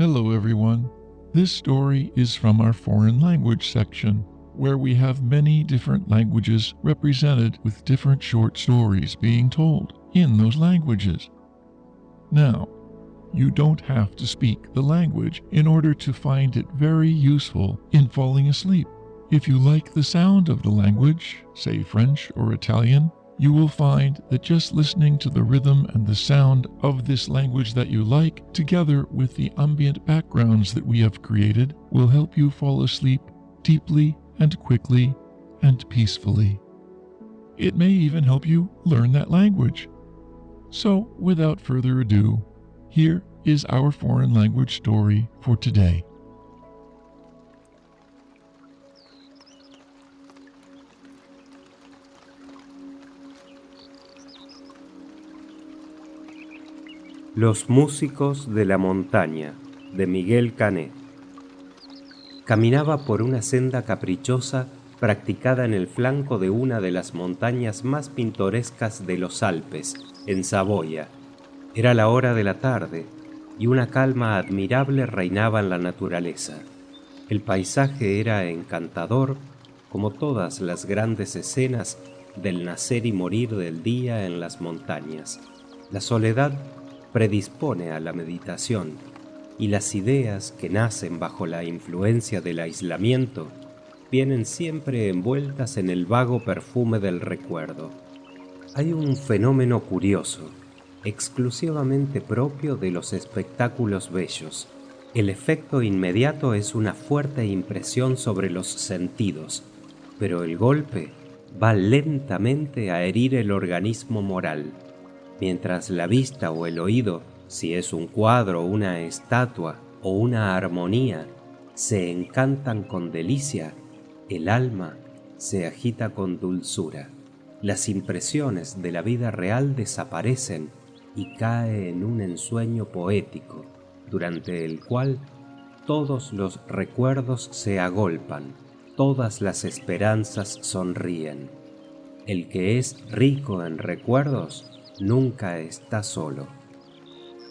Hello everyone. This story is from our foreign language section, where we have many different languages represented with different short stories being told in those languages. Now, you don't have to speak the language in order to find it very useful in falling asleep. If you like the sound of the language, say French or Italian, you will find that just listening to the rhythm and the sound of this language that you like, together with the ambient backgrounds that we have created, will help you fall asleep deeply and quickly and peacefully. It may even help you learn that language. So, without further ado, here is our foreign language story for today. Los músicos de la montaña, de Miguel Canet. Caminaba por una senda caprichosa practicada en el flanco de una de las montañas más pintorescas de los Alpes, en Saboya. Era la hora de la tarde y una calma admirable reinaba en la naturaleza. El paisaje era encantador, como todas las grandes escenas del nacer y morir del día en las montañas. La soledad predispone a la meditación, y las ideas que nacen bajo la influencia del aislamiento vienen siempre envueltas en el vago perfume del recuerdo. Hay un fenómeno curioso, exclusivamente propio de los espectáculos bellos. El efecto inmediato es una fuerte impresión sobre los sentidos, pero el golpe va lentamente a herir el organismo moral. Mientras la vista o el oído, si es un cuadro, una estatua o una armonía, se encantan con delicia, el alma se agita con dulzura. Las impresiones de la vida real desaparecen y cae en un ensueño poético, durante el cual todos los recuerdos se agolpan, todas las esperanzas sonríen. El que es rico en recuerdos nunca está solo.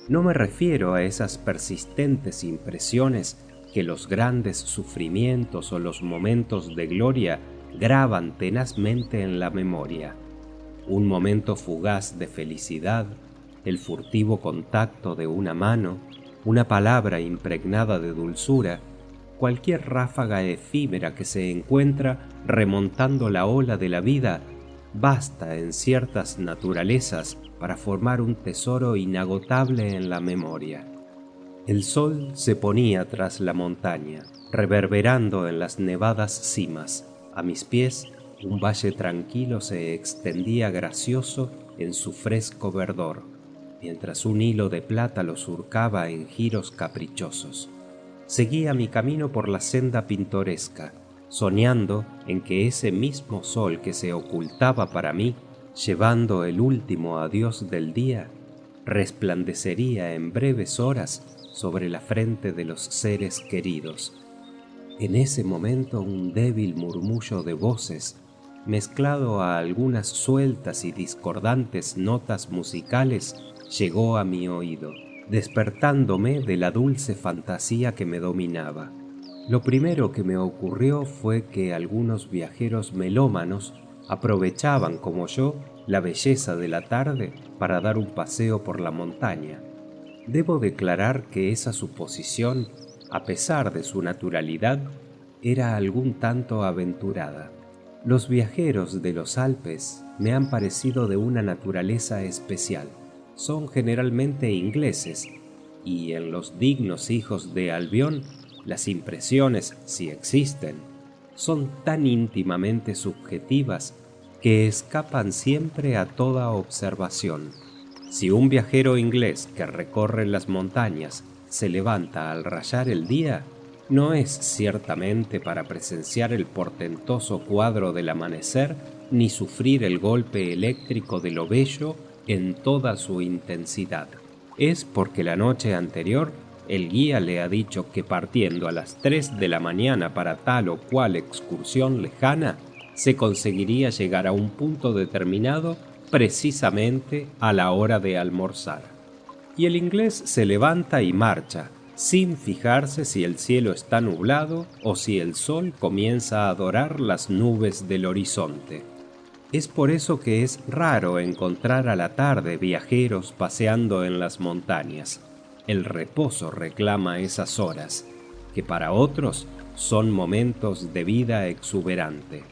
No me refiero a esas persistentes impresiones que los grandes sufrimientos o los momentos de gloria graban tenazmente en la memoria. Un momento fugaz de felicidad, el furtivo contacto de una mano, una palabra impregnada de dulzura, cualquier ráfaga efímera que se encuentra remontando la ola de la vida, basta en ciertas naturalezas para formar un tesoro inagotable en la memoria. El sol se ponía tras la montaña, reverberando en las nevadas cimas. A mis pies, un valle tranquilo se extendía gracioso en su fresco verdor, mientras un hilo de plata lo surcaba en giros caprichosos. Seguía mi camino por la senda pintoresca, soñando en que ese mismo sol que se ocultaba para mí, llevando el último adiós del día, resplandecería en breves horas sobre la frente de los seres queridos. En ese momento un débil murmullo de voces, mezclado a algunas sueltas y discordantes notas musicales, llegó a mi oído, despertándome de la dulce fantasía que me dominaba. Lo primero que me ocurrió fue que algunos viajeros melómanos aprovechaban, como yo, la belleza de la tarde para dar un paseo por la montaña. Debo declarar que esa suposición, a pesar de su naturalidad, era algún tanto aventurada. Los viajeros de los Alpes me han parecido de una naturaleza especial. Son generalmente ingleses, y en los dignos hijos de Albión, las impresiones, si existen, son tan íntimamente subjetivas que escapan siempre a toda observación. Si un viajero inglés que recorre las montañas se levanta al rayar el día, no es ciertamente para presenciar el portentoso cuadro del amanecer ni sufrir el golpe eléctrico de lo bello en toda su intensidad. Es porque la noche anterior el guía le ha dicho que partiendo a las 3 de la mañana para tal o cual excursión lejana, se conseguiría llegar a un punto determinado precisamente a la hora de almorzar. Y el inglés se levanta y marcha, sin fijarse si el cielo está nublado o si el sol comienza a dorar las nubes del horizonte. Es por eso que es raro encontrar a la tarde viajeros paseando en las montañas. El reposo reclama esas horas, que para otros son momentos de vida exuberante.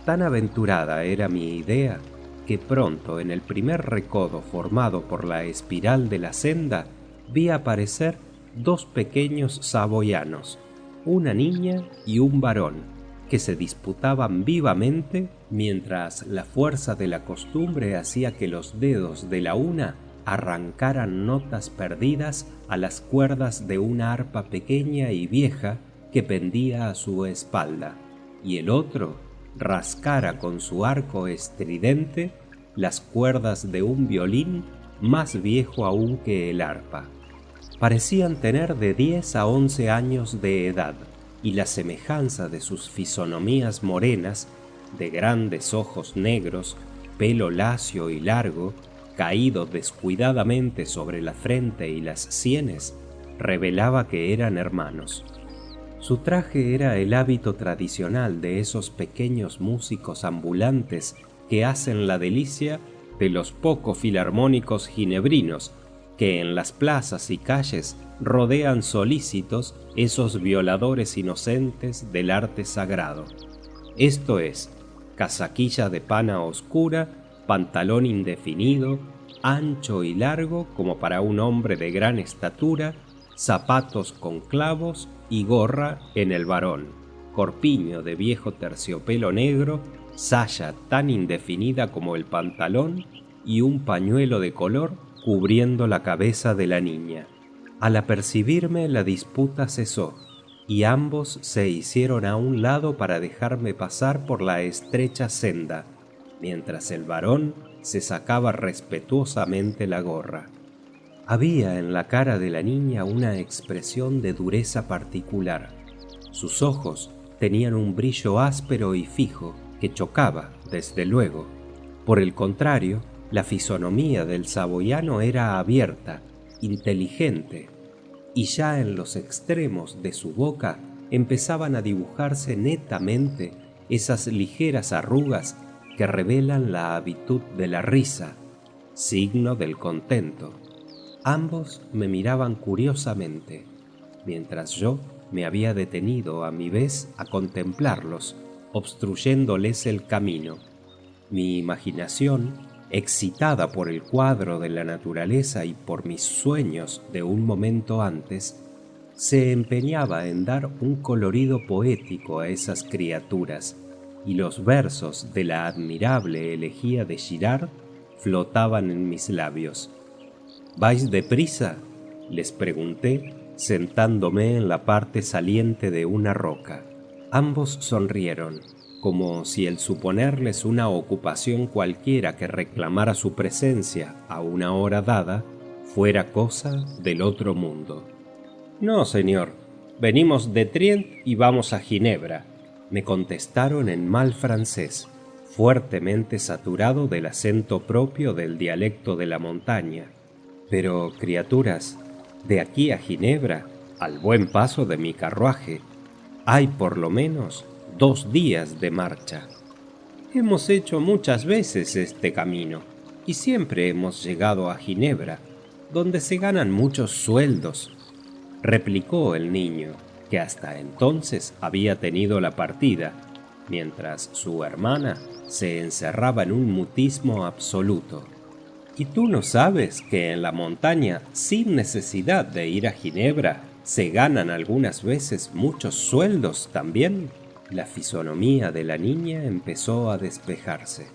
Tan aventurada era mi idea que pronto en el primer recodo formado por la espiral de la senda vi aparecer dos pequeños saboyanos, una niña y un varón, que se disputaban vivamente mientras la fuerza de la costumbre hacía que los dedos de la una arrancaran notas perdidas a las cuerdas de una arpa pequeña y vieja que pendía a su espalda, y el otro rascara con su arco estridente las cuerdas de un violín más viejo aún que el arpa. Parecían tener de 10 a 11 años de edad, y la semejanza de sus fisonomías morenas, de grandes ojos negros, pelo lacio y largo, caído descuidadamente sobre la frente y las sienes, revelaba que eran hermanos. Su traje era el hábito tradicional de esos pequeños músicos ambulantes que hacen la delicia de los pocos filarmónicos ginebrinos que en las plazas y calles rodean solícitos esos violadores inocentes del arte sagrado. Esto es, casaquilla de pana oscura, pantalón indefinido, ancho y largo como para un hombre de gran estatura, zapatos con clavos y gorra en el varón, corpiño de viejo terciopelo negro, saya tan indefinida como el pantalón y un pañuelo de color cubriendo la cabeza de la niña. Al apercibirme, la disputa cesó y ambos se hicieron a un lado para dejarme pasar por la estrecha senda, mientras el varón se sacaba respetuosamente la gorra. Había en la cara de la niña una expresión de dureza particular. Sus ojos tenían un brillo áspero y fijo que chocaba, desde luego. Por el contrario, la fisonomía del saboyano era abierta, inteligente, y ya en los extremos de su boca empezaban a dibujarse netamente esas ligeras arrugas que revelan la habitud de la risa, signo del contento. Ambos me miraban curiosamente, mientras yo me había detenido a mi vez a contemplarlos, obstruyéndoles el camino. Mi imaginación, excitada por el cuadro de la naturaleza y por mis sueños de un momento antes, se empeñaba en dar un colorido poético a esas criaturas, y los versos de la admirable elegía de Girard flotaban en mis labios. ¿Vais deprisa?, les pregunté, sentándome en la parte saliente de una roca. Ambos sonrieron, como si el suponerles una ocupación cualquiera que reclamara su presencia a una hora dada fuera cosa del otro mundo. «No, señor, venimos de Trient y vamos a Ginebra», me contestaron en mal francés, fuertemente saturado del acento propio del dialecto de la montaña. «Pero, criaturas, de aquí a Ginebra, al buen paso de mi carruaje, hay por lo menos 2 días de marcha. Hemos hecho muchas veces este camino y siempre hemos llegado a Ginebra, donde se ganan muchos sueldos», replicó el niño, que hasta entonces había tenido la partida, mientras su hermana se encerraba en un mutismo absoluto. «¿Y tú no sabes que en la montaña, sin necesidad de ir a Ginebra, se ganan algunas veces muchos sueldos también?» La fisonomía de la niña empezó a despejarse,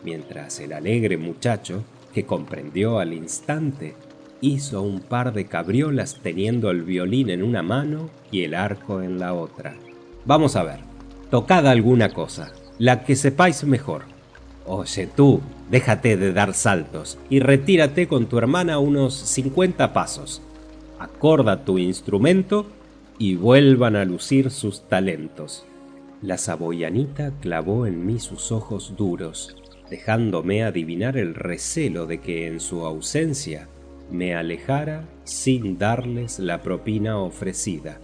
mientras el alegre muchacho, que comprendió al instante, hizo un par de cabriolas teniendo el violín en una mano y el arco en la otra. «Vamos a ver, tocad alguna cosa, la que sepáis mejor. Oye tú, déjate de dar saltos y retírate con tu hermana unos 50 pasos. Acorda tu instrumento y vuelvan a lucir sus talentos». La saboyanita clavó en mí sus ojos duros, dejándome adivinar el recelo de que en su ausencia me alejara sin darles la propina ofrecida.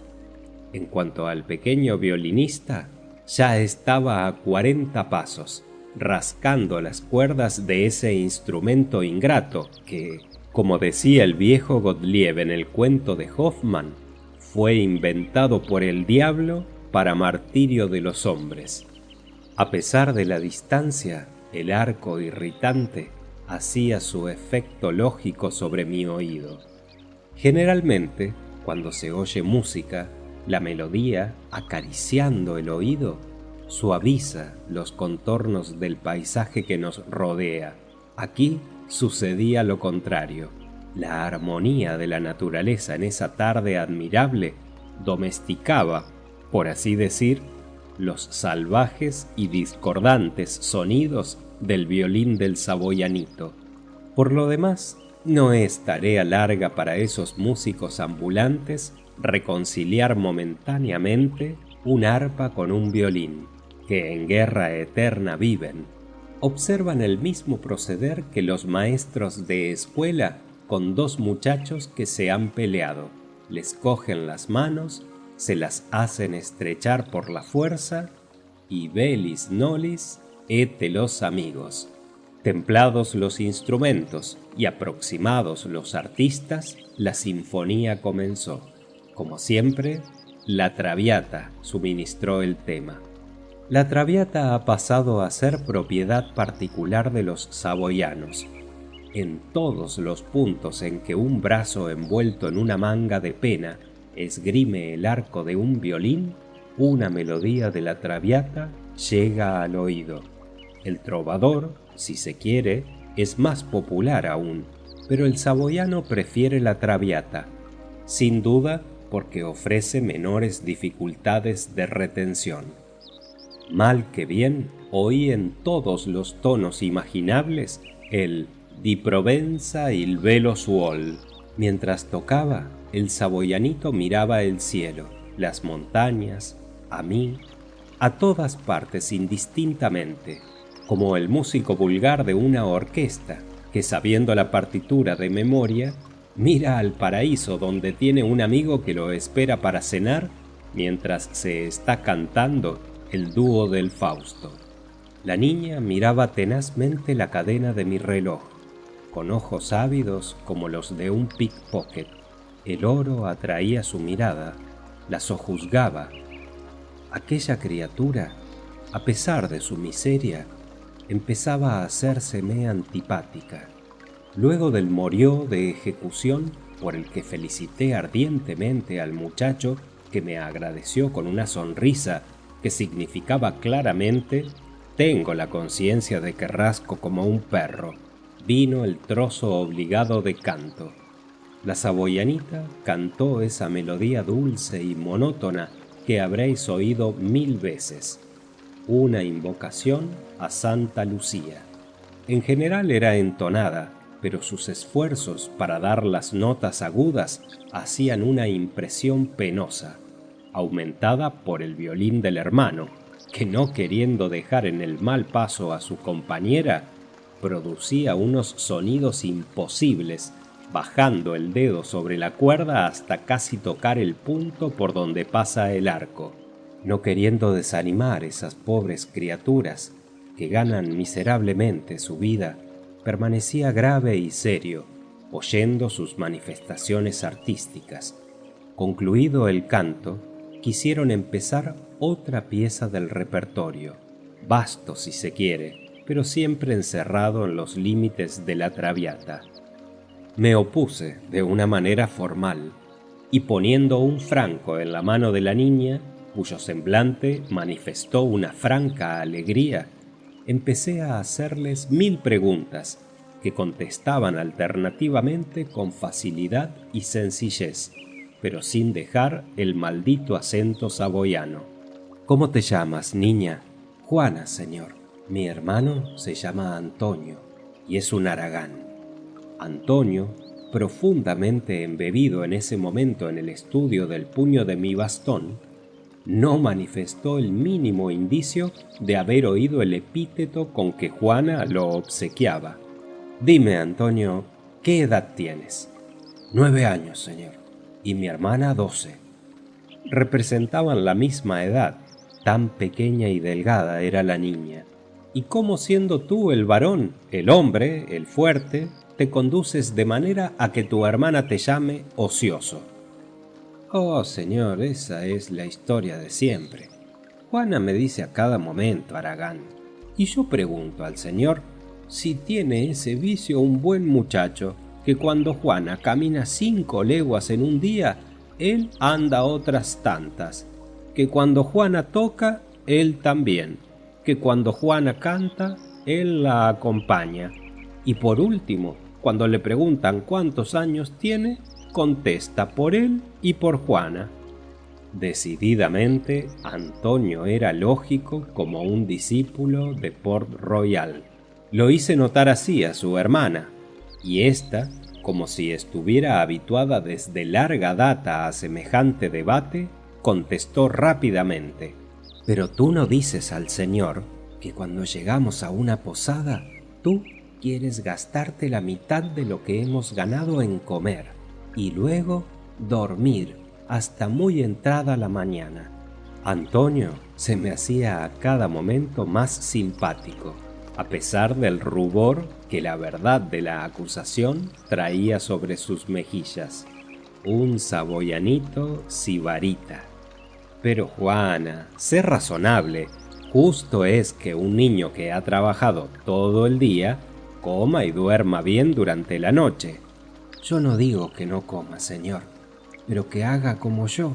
En cuanto al pequeño violinista, ya estaba a 40 pasos, rascando las cuerdas de ese instrumento ingrato que, como decía el viejo Gottlieb en el cuento de Hoffmann, fue inventado por el diablo para martirio de los hombres. A pesar de la distancia, el arco irritante hacía su efecto lógico sobre mi oído. Generalmente, cuando se oye música, la melodía, acariciando el oído, suaviza los contornos del paisaje que nos rodea. Aquí sucedía lo contrario. La armonía de la naturaleza en esa tarde admirable domesticaba, por así decir, los salvajes y discordantes sonidos del violín del saboyanito. Por lo demás, no es tarea larga para esos músicos ambulantes reconciliar momentáneamente un arpa con un violín, que en guerra eterna viven. Observan el mismo proceder que los maestros de escuela con dos muchachos que se han peleado. Les cogen las manos, se las hacen estrechar por la fuerza y velis nolis hete los amigos. Templados los instrumentos y aproximados los artistas, la sinfonía comenzó. Como siempre, la Traviata suministró el tema. La Traviata ha pasado a ser propiedad particular de los saboyanos. En todos los puntos en que un brazo envuelto en una manga de pena esgrime el arco de un violín, una melodía de la Traviata llega al oído. El trovador, si se quiere, es más popular aún, pero el saboyano prefiere la Traviata, sin duda porque ofrece menores dificultades de retención. Mal que bien, oí en todos los tonos imaginables el «Di Provenza il velo suol». Mientras tocaba, el saboyanito miraba el cielo, las montañas, a mí, a todas partes indistintamente, como el músico vulgar de una orquesta que, sabiendo la partitura de memoria, mira al paraíso donde tiene un amigo que lo espera para cenar mientras se está cantando el dúo del Fausto. La niña miraba tenazmente la cadena de mi reloj, con ojos ávidos como los de un pickpocket. El oro atraía su mirada, la sojuzgaba. Aquella criatura, a pesar de su miseria, empezaba a hacérseme antipática. Luego del morió de ejecución, por el que felicité ardientemente al muchacho, que me agradeció con una sonrisa que significaba claramente: tengo la conciencia de que rasco como un perro, vino el trozo obligado de canto. La saboyanita cantó esa melodía dulce y monótona que habréis oído 1000 veces, una invocación a Santa Lucía. En general era entonada, pero sus esfuerzos para dar las notas agudas hacían una impresión penosa, aumentada por el violín del hermano, que, no queriendo dejar en el mal paso a su compañera, producía unos sonidos imposibles, bajando el dedo sobre la cuerda hasta casi tocar el punto por donde pasa el arco. No queriendo desanimar esas pobres criaturas que ganan miserablemente su vida, permanecía grave y serio, oyendo sus manifestaciones artísticas. Concluido el canto, quisieron empezar otra pieza del repertorio, vasto si se quiere, pero siempre encerrado en los límites de la Traviata. Me opuse de una manera formal, y poniendo un franco en la mano de la niña, cuyo semblante manifestó una franca alegría, empecé a hacerles 1000 preguntas que contestaban alternativamente con facilidad y sencillez, pero sin dejar el maldito acento saboyano. ¿Cómo te llamas, niña? Juana, señor. Mi hermano se llama Antonio y es un haragán. Antonio, profundamente embebido en ese momento en el estudio del puño de mi bastón, no manifestó el mínimo indicio de haber oído el epíteto con que Juana lo obsequiaba. Dime, Antonio, ¿qué edad tienes? 9 años, señor, y mi hermana 12. Representaban la misma edad, tan pequeña y delgada era la niña. Y cómo siendo tú el varón, el hombre, el fuerte, te conduces de manera a que tu hermana te llame ocioso. Oh, señor, esa es la historia de siempre. Juana me dice a cada momento, Aragán, y yo pregunto al señor si tiene ese vicio un buen muchacho, que cuando Juana camina 5 leguas en un día, él anda otras tantas, que cuando Juana toca, él también, que cuando Juana canta, él la acompaña, y por último, cuando le preguntan cuántos años tiene, contesta por él y por Juana. Decididamente, Antonio era lógico como un discípulo de Port Royal. Lo hice notar así a su hermana, y ésta, como si estuviera habituada desde larga data a semejante debate, contestó rápidamente: «Pero tú no dices al señor que cuando llegamos a una posada, tú quieres gastarte la mitad de lo que hemos ganado en comer, y luego dormir hasta muy entrada la mañana». Antonio se me hacía a cada momento más simpático, a pesar del rubor que la verdad de la acusación traía sobre sus mejillas. Un saboyanito sibarita. Pero Juana, sé razonable. Justo es que un niño que ha trabajado todo el día coma y duerma bien durante la noche. Yo no digo que no coma, señor, pero que haga como yo.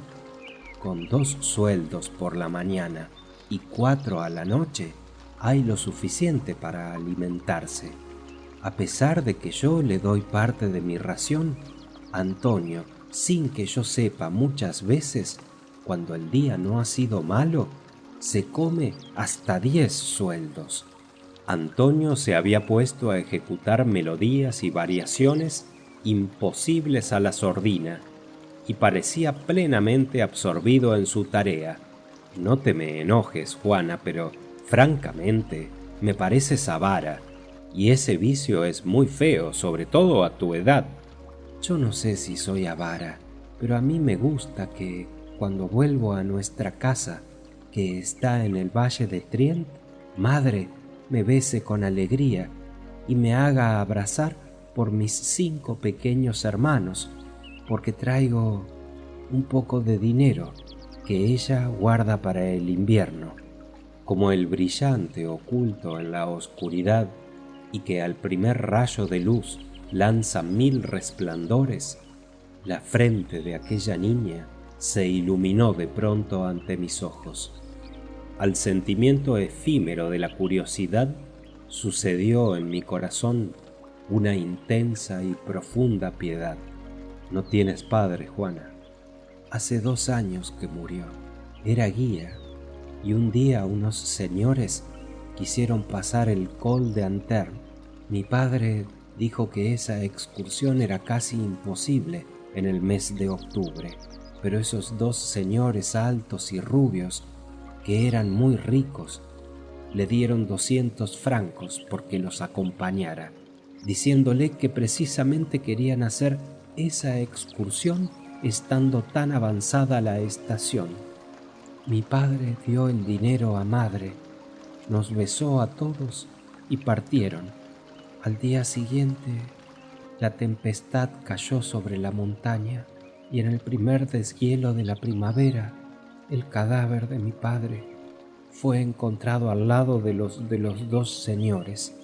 Con 2 sueldos por la mañana y 4 a la noche, hay lo suficiente para alimentarse. A pesar de que yo le doy parte de mi ración, Antonio, sin que yo sepa muchas veces, cuando el día no ha sido malo, se come hasta 10 sueldos. Antonio se había puesto a ejecutar melodías y variaciones imposibles a la sordina, y parecía plenamente absorbido en su tarea. No te me enojes, Juana, pero francamente me pareces avara, y ese vicio es muy feo, sobre todo a tu edad. Yo no sé si soy avara, pero a mí me gusta que, cuando vuelvo a nuestra casa, que está en el valle de Trient, madre me bese con alegría y me haga abrazar por mis 5 pequeños hermanos, porque traigo un poco de dinero que ella guarda para el invierno. Como el brillante oculto en la oscuridad y que al primer rayo de luz lanza 1000 resplandores, la frente de aquella niña se iluminó de pronto ante mis ojos. Al sentimiento efímero de la curiosidad sucedió en mi corazón una intensa y profunda piedad. No tienes padre, Juana. Hace 2 años que murió. Era guía, y un día unos señores quisieron pasar el Col de Antern. Mi padre dijo que esa excursión era casi imposible en el mes de octubre, pero esos 2 señores altos y rubios, que eran muy ricos, le dieron 200 francos porque los acompañara, diciéndole que precisamente querían hacer esa excursión estando tan avanzada la estación. Mi padre dio el dinero a madre, nos besó a todos y partieron. Al día siguiente, la tempestad cayó sobre la montaña y en el primer deshielo de la primavera, el cadáver de mi padre fue encontrado al lado de los 2 señores,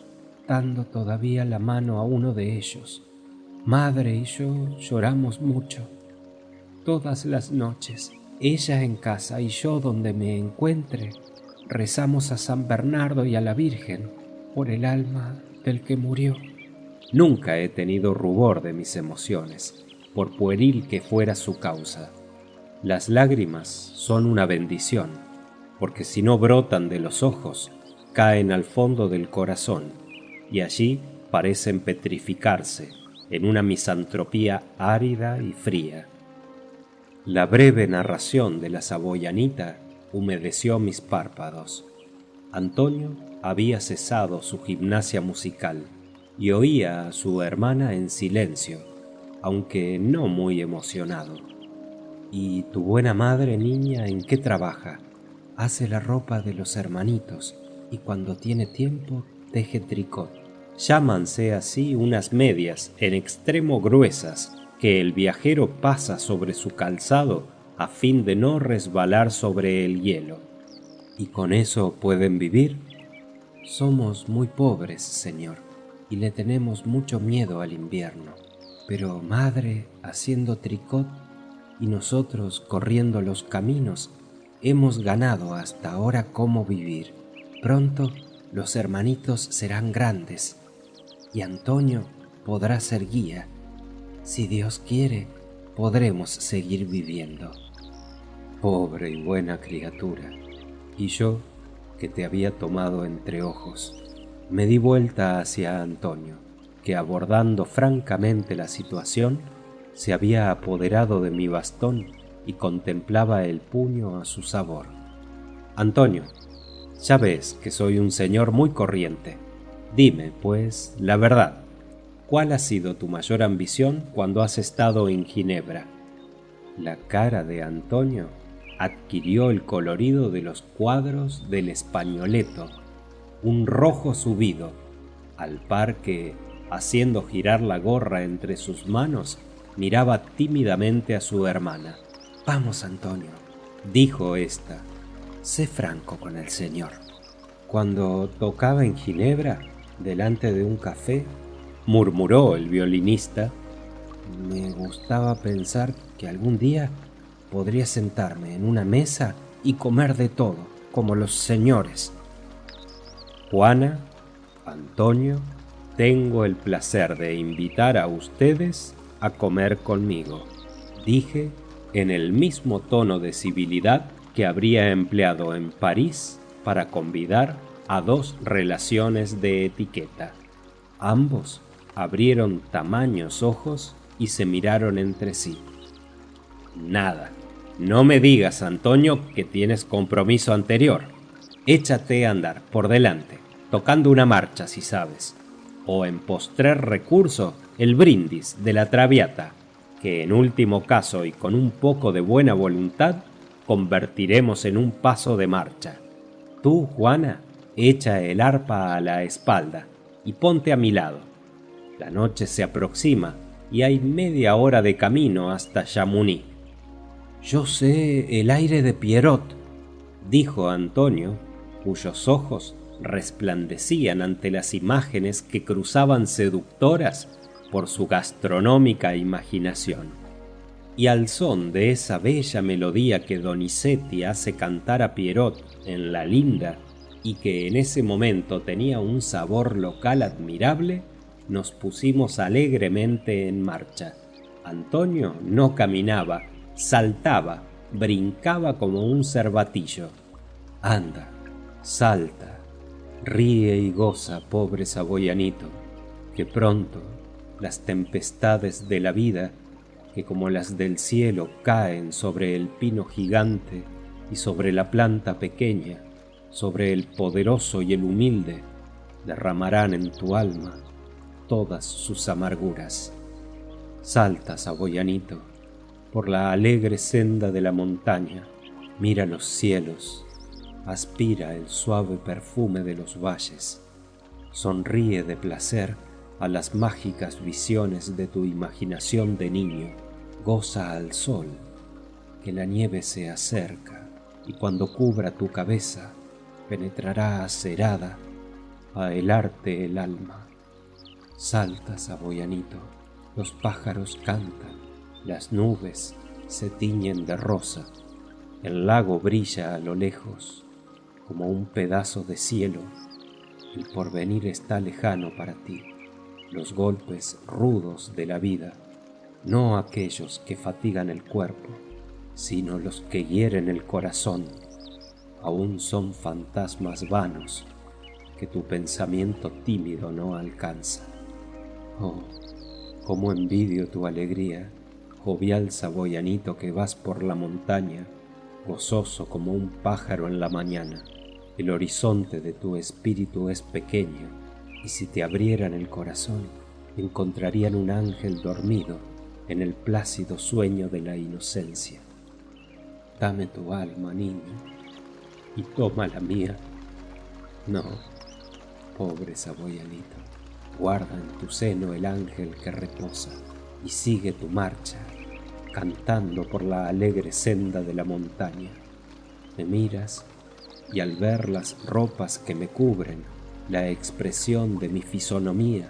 dando todavía la mano a uno de ellos. Madre y yo lloramos mucho. Todas las noches, ella en casa y yo donde me encuentre, rezamos a San Bernardo y a la Virgen por el alma del que murió. Nunca he tenido rubor de mis emociones, por pueril que fuera su causa. Las lágrimas son una bendición, porque si no brotan de los ojos, caen al fondo del corazón, y allí parecen petrificarse en una misantropía árida y fría. La breve narración de la saboyanita humedeció mis párpados. Antonio había cesado su gimnasia musical y oía a su hermana en silencio, aunque no muy emocionado. ¿Y tu buena madre, niña, en qué trabaja? Hace la ropa de los hermanitos y cuando tiene tiempo teje tricot. Llámanse así unas medias en extremo gruesas que el viajero pasa sobre su calzado a fin de no resbalar sobre el hielo. ¿Y con eso pueden vivir? Somos muy pobres, señor, y le tenemos mucho miedo al invierno. Pero madre haciendo tricot y nosotros corriendo los caminos, hemos ganado hasta ahora cómo vivir. Pronto los hermanitos serán grandes y Antonio podrá ser guía. Si Dios quiere, podremos seguir viviendo. Pobre y buena criatura. Y yo, que te había tomado entre ojos, me di vuelta hacia Antonio, que abordando francamente la situación, se había apoderado de mi bastón y contemplaba el puño a su sabor. Antonio, ya ves que soy un señor muy corriente. Dime, pues, la verdad, ¿cuál ha sido tu mayor ambición cuando has estado en Ginebra? La cara de Antonio adquirió el colorido de los cuadros del Españoleto, un rojo subido, al par que, haciendo girar la gorra entre sus manos, miraba tímidamente a su hermana. «Vamos, Antonio», dijo ésta, «sé franco con el señor. Cuando tocaba en Ginebra, delante de un café», murmuró el violinista, «me gustaba pensar que algún día podría sentarme en una mesa y comer de todo, como los señores». Juana, Antonio, tengo el placer de invitar a ustedes a comer conmigo, dije en el mismo tono de civilidad que habría empleado en París para convidar a dos relaciones de etiqueta. Ambos abrieron tamaños ojos y se miraron entre sí. Nada, no me digas, Antonio, que tienes compromiso anterior. Échate a andar por delante, tocando una marcha si sabes, o en postrer recurso el brindis de la Traviata, que en último caso y con un poco de buena voluntad convertiremos en un paso de marcha. Tú, Juana, echa el arpa a la espalda y ponte a mi lado. La noche se aproxima y hay media hora de camino hasta Chamonix. Yo sé el aire de Pierrot, dijo Antonio, cuyos ojos resplandecían ante las imágenes que cruzaban seductoras por su gastronómica imaginación. Y al son de esa bella melodía que Donizetti hace cantar a Pierrot en La Linda y que en ese momento tenía un sabor local admirable, nos pusimos alegremente en marcha. Antonio no caminaba, saltaba, brincaba como un cervatillo. Anda, salta, ríe y goza, pobre saboyanito, que pronto las tempestades de la vida, que como las del cielo caen sobre el pino gigante y sobre la planta pequeña, sobre el poderoso y el humilde, derramarán en tu alma todas sus amarguras. Salta, saboyanito, por la alegre senda de la montaña, mira los cielos, aspira el suave perfume de los valles, sonríe de placer a las mágicas visiones de tu imaginación de niño, goza al sol, que la nieve se acerca y cuando cubra tu cabeza penetrará acerada a helarte el alma. Salta, saboyanito, los pájaros cantan, las nubes se tiñen de rosa, el lago brilla a lo lejos como un pedazo de cielo, el porvenir está lejano para ti, los golpes rudos de la vida, no aquellos que fatigan el cuerpo, sino los que hieren el corazón, aún son fantasmas vanos que tu pensamiento tímido no alcanza. Oh, cómo envidio tu alegría, jovial saboyanito que vas por la montaña, gozoso como un pájaro en la mañana. El horizonte de tu espíritu es pequeño, y si te abrieran el corazón, encontrarían un ángel dormido en el plácido sueño de la inocencia. Dame tu alma, niño, y toma la mía. No, pobre saboyanito, guarda en tu seno el ángel que reposa y sigue tu marcha, cantando por la alegre senda de la montaña. Me miras y al ver las ropas que me cubren, la expresión de mi fisonomía,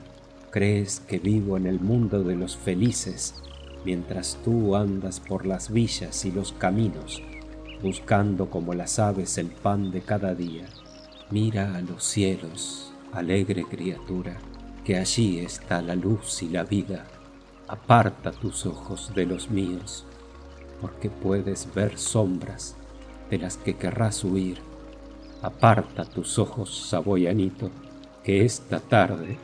crees que vivo en el mundo de los felices, mientras tú andas por las villas y los caminos, buscando como las aves el pan de cada día. Mira a los cielos, alegre criatura, que allí está la luz y la vida. Aparta tus ojos de los míos, porque puedes ver sombras de las que querrás huir. Aparta tus ojos, saboyanito, que esta tarde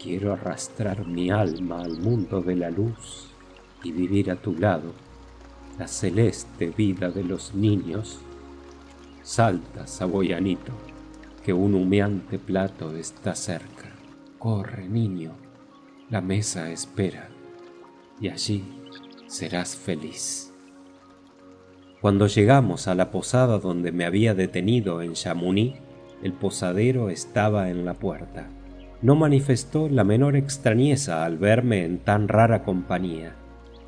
quiero arrastrar mi alma al mundo de la luz y vivir a tu lado la celeste vida de los niños. Salta, saboyanito, que un humeante plato está cerca. Corre, niño, la mesa espera, y allí serás feliz. Cuando llegamos a la posada donde me había detenido en Chamonix, el posadero estaba en la puerta. No manifestó la menor extrañeza al verme en tan rara compañía,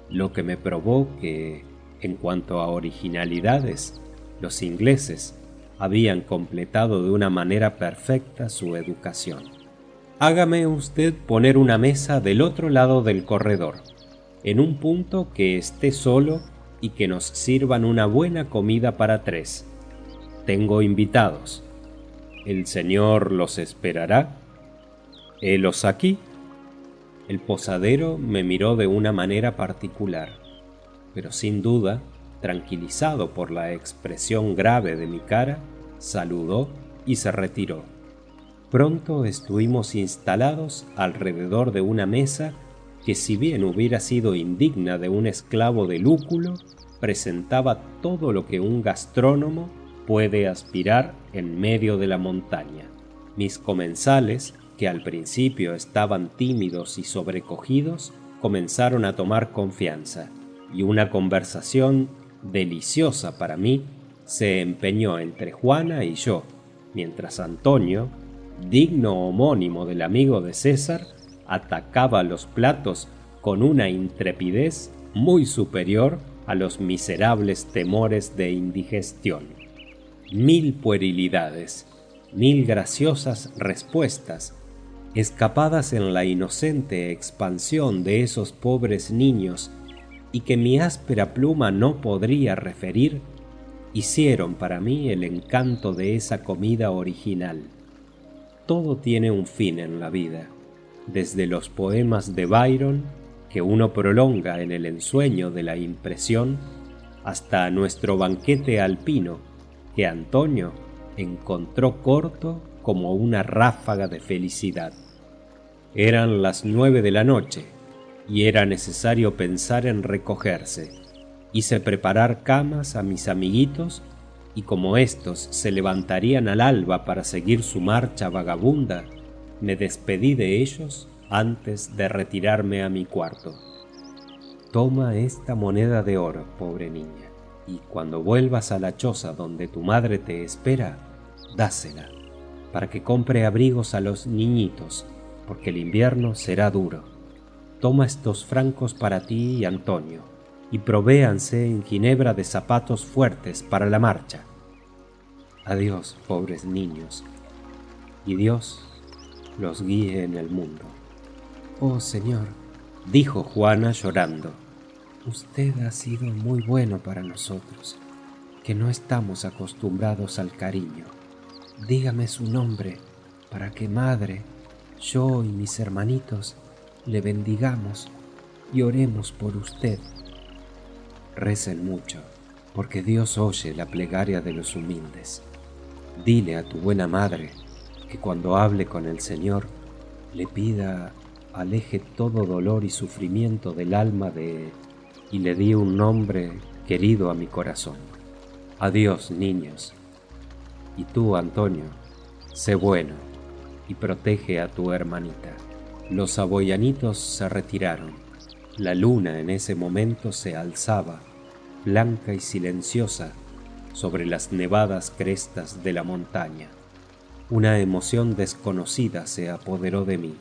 lo que me probó que, en cuanto a originalidades, los ingleses habían completado de una manera perfecta su educación. Hágame usted poner una mesa del otro lado del corredor, en un punto que esté solo y que nos sirvan una buena comida para 3. Tengo invitados. ¿El señor los esperará? ¿Helos aquí? El posadero me miró de una manera particular, pero sin duda, tranquilizado por la expresión grave de mi cara, saludó y se retiró. Pronto estuvimos instalados alrededor de una mesa que, si bien hubiera sido indigna de un esclavo de lúculo, presentaba todo lo que un gastrónomo puede aspirar en medio de la montaña. Mis comensales, que al principio estaban tímidos y sobrecogidos, comenzaron a tomar confianza, y una conversación deliciosa para mí se empeñó entre Juana y yo, mientras Antonio, digno homónimo del amigo de César, atacaba los platos con una intrepidez muy superior a los miserables temores de indigestión. 1000 puerilidades, 1000 graciosas respuestas, escapadas en la inocente expansión de esos pobres niños y que mi áspera pluma no podría referir, hicieron para mí el encanto de esa comida original. Todo tiene un fin en la vida, desde los poemas de Byron, que uno prolonga en el ensueño de la impresión, hasta nuestro banquete alpino, que Antonio encontró corto como una ráfaga de felicidad. Eran las 9 de la noche, y era necesario pensar en recogerse. Hice preparar camas a mis amiguitos, y como éstos se levantarían al alba para seguir su marcha vagabunda, me despedí de ellos antes de retirarme a mi cuarto. Toma esta moneda de oro, pobre niña, y cuando vuelvas a la choza donde tu madre te espera, dásela, para que compre abrigos a los niñitos, porque el invierno será duro. Toma estos francos para ti y Antonio, y provéanse en Ginebra de zapatos fuertes para la marcha. Adiós, pobres niños, y Dios los guíe en el mundo. Oh, señor, dijo Juana llorando, usted ha sido muy bueno para nosotros, que no estamos acostumbrados al cariño. Dígame su nombre, para que madre, yo y mis hermanitos le bendigamos y oremos por usted. Recen mucho, porque Dios oye la plegaria de los humildes. Dile a tu buena madre que cuando hable con el Señor, le pida aleje todo dolor y sufrimiento del alma de... Y le di un nombre querido a mi corazón. Adiós, niños. Y tú, Antonio, sé bueno y protege a tu hermanita. Los saboyanitos se retiraron, La luna en ese momento se alzaba, blanca y silenciosa, sobre las nevadas crestas de la montaña. Una emoción desconocida se apoderó de mí,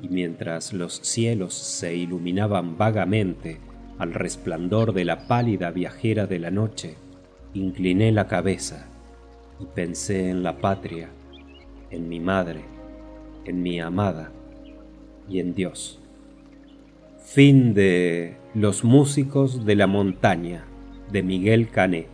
y mientras los cielos se iluminaban vagamente al resplandor de la pálida viajera de la noche, incliné la cabeza y pensé en la patria, en mi madre, en mi amada y en Dios. Fin de Los músicos de la montaña, de Miguel Cané.